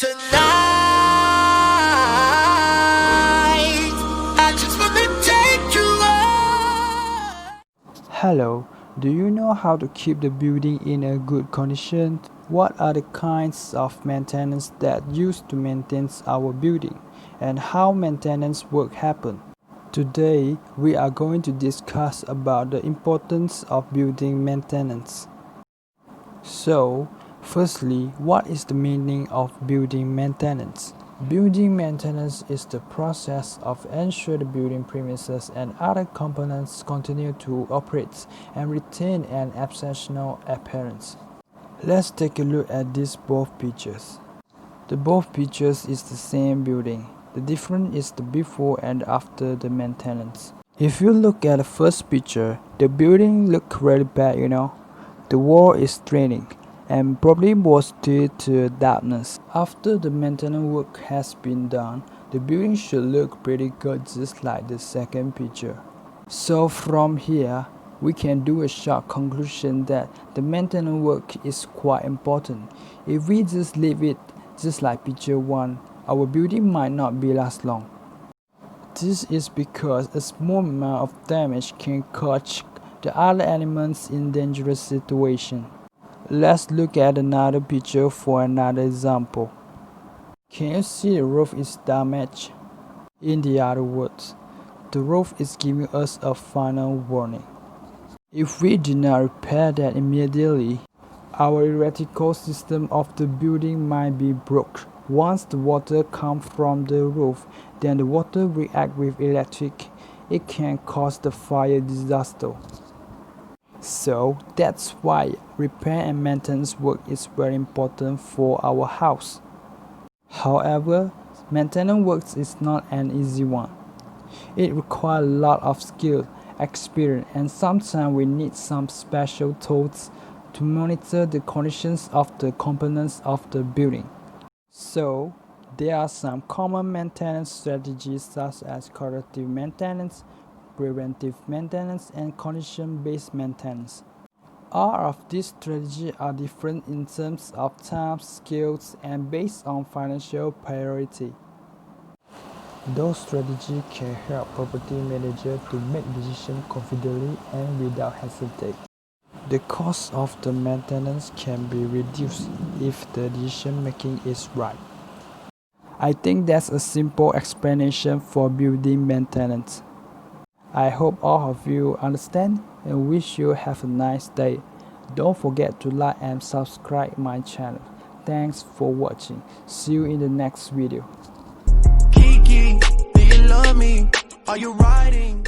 Tonight, I just wanna take you on. Hello, do you know how to keep the building in a good condition? What are the kinds of maintenance that used to maintain our building, and how maintenance work happen? Today, we are going to discuss about the importance of building maintenance. So, firstly, what is the meaning of building maintenance? Building maintenance is the process of ensuring the building premises and other components continue to operate and retain an exceptional appearance. Let's take a look at these both pictures. The both pictures is the same building. The difference is the before and after the maintenance. If you look at the first picture, the building look really bad, The wall is straining and probably was due to darkness. After the maintenance work has been done, the building should look pretty good, just like the second picture. So from here, we can do a short conclusion that the maintenance work is quite important. If we just leave it just like picture 1, our building might not be last long. This is because a small amount of damage can cause the other elements in dangerous situation. Let's look at another picture for another example. Can you see the roof is damaged? In the other words, the roof is giving us a final warning. If we do not repair that immediately, our electrical system of the building might be broke. Once the water comes from the roof, then the water reacts with electric. It can cause the fire disaster. So that's why repair and maintenance work is very important for our house. However, maintenance work is not an easy one. It requires a lot of skill, experience, and sometimes we need some special tools to monitor the conditions of the components of the building. So, there are some common maintenance strategies such as corrective maintenance, preventive maintenance, and condition-based maintenance. All of these strategies are different in terms of time, skills, and based on financial priority. Those strategies can help property managers to make decisions confidently and without hesitation. The cost of the maintenance can be reduced if the decision making is right. I think that's a simple explanation for building maintenance. I hope all of you understand and wish you have a nice day. Don't forget to like and subscribe my channel. Thanks for watching. See you in the next video. Kiki, do you love me? Are you riding?